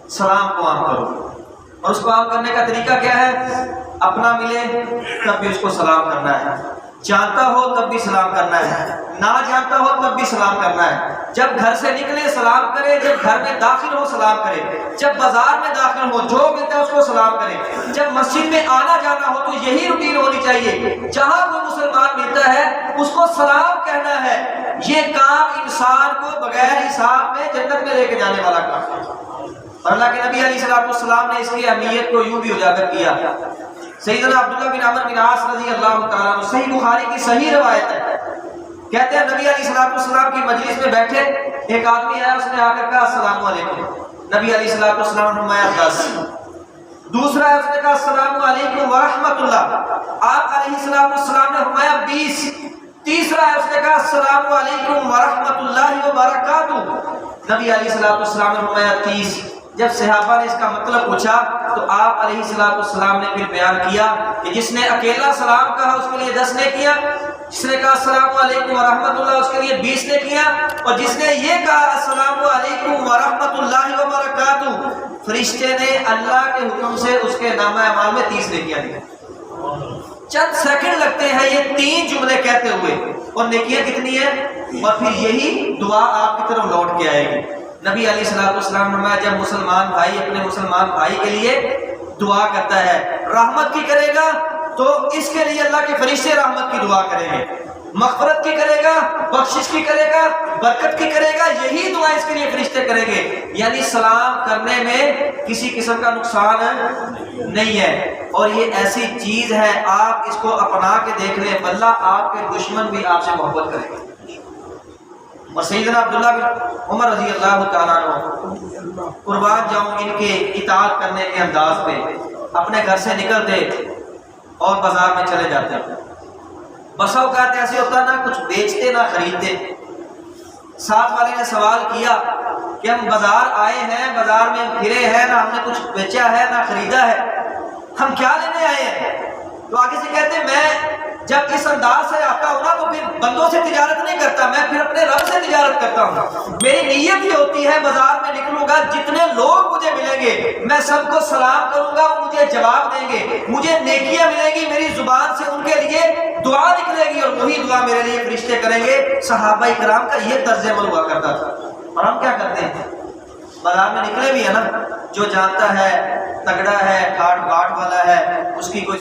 سلام کو عام کرو. اور اس کو عام کرنے کا طریقہ کیا ہے؟ اپنا ملے تب بھی اس کو سلام کرنا ہے، جانتا ہو تب بھی سلام کرنا ہے، نہ جانتا ہو تب بھی سلام کرنا ہے. جب گھر سے نکلے سلام کرے، جب گھر میں داخل ہو سلام کرے، جب بازار میں داخل ہو جو ملتا ہے اس کو سلام کرے، جب مسجد میں آنا جانا ہو تو یہی روٹین ہونی چاہیے. جہاں کوئی مسلمان ملتا ہے اس کو سلام کہنا ہے. یہ کام انسان کو بغیر حساب میں جنت میں لے کے جانے والا کام ہے. اور اللہ کے نبی علیہ السلام نے اس کی اہمیت کو یوں بھی اجاگر کیا. سیدنا عبداللہ بن عمرو بن عاص رضی اللہ تعالیٰ عنہ، صحیح بخاری کی صحیح روایت ہے، کہتے ہیں نبی علیہ السلام کی مجلس میں بیٹھے، ایک آدمی آیا، اس نے آ کر کہا السلام علیکم. نبی علیہ السلام نے فرمایا 10. دوسرا ہے، اس نے کہا السلام علیکم ورحمۃ اللہ. آپ علیہ السلام نے فرمایا 20. تیسرا ہے، اس نے کہا السلام علیکم ورحمۃ اللہ وبرکاتہ. نبی علیہ السلام نے فرمایا 30. جب صحابہ نے اس کا مطلب پوچھا تو آپ علیہ السلام نے پھر بیان کیا کہ جس نے اکیلا سلام کہا اس کے لیے 10 نے کیا، جس نے کہا السلام علیکم ورحمۃ اللہ اس کے لیے 20 نے کیا، اور جس نے یہ کہا السلام علیکم ورحمۃ اللہ وبرکاتہ، فرشتے نے اللہ کے حکم سے اس کے نامہ اعمال میں 30 نے کیا دیا. چند سیکنڈ لگتے ہیں یہ 3 جملے کہتے ہوئے، اور نیکیاں کتنی ہیں، اور پھر یہی دعا آپ کی طرف لوٹ کے آئے گی. نبی علیہ السلام نے فرمایا جب مسلمان بھائی اپنے مسلمان بھائی کے لیے دعا کرتا ہے، رحمت کی کرے گا تو اس کے لیے اللہ کے فرشتے رحمت کی دعا کریں گے، مغفرت کی کرے گا، بخشش کی کرے گا، برکت کی کرے گا، یہی دعا اس کے لیے فرشتے کریں گے. یعنی سلام کرنے میں کسی قسم کا نقصان نہیں ہے. اور یہ ایسی چیز ہے آپ اس کو اپنا کے دیکھ لیں، اللہ آپ کے دشمن بھی آپ سے محبت کریں گے. اور سیدنا عبداللہ بن عمر رضی اللہ تعالیٰ عنہ قربان جاؤں ان کے اطاعت کرنے کے انداز پہ، اپنے گھر سے نکلتے اور بازار میں چلے جاتے. بسا اوقات ایسے ہوتا نہ کچھ بیچتے نہ خریدتے. ساتھ والے نے سوال کیا کہ ہم بازار آئے ہیں، بازار میں پھرے ہیں، نہ ہم نے کچھ بیچا ہے نہ خریدا ہے، ہم کیا لینے آئے ہیں؟ تو آگے سے کہتے ہیں میں جب اس انداز سے آتا ہوں نا تو پھر بندوں سے تجارت نہیں کرتا، میں پھر اپنے رب سے تجارت کرتا ہوں. میری نیت یہ ہوتی ہے بازار میں نکلوں گا، جتنے لوگ مجھے ملیں گے میں سب کو سلام کروں گا، وہ مجھے جواب دیں گے، مجھے نیکیاں ملیں گی، میری زبان سے ان کے لیے دعا نکلے گی، اور وہی دعا میرے لیے فرشتے کریں گے. صحابہ کرام کا یہ طرز عمل ہوا کرتا تھا. اور ہم کیا کرتے ہیں؟ بازار میں نکلے بھی ہے نا، جو جانتا ہے تگڑا ہے ٹھاٹ باٹ والا ہے، اس کی کوئی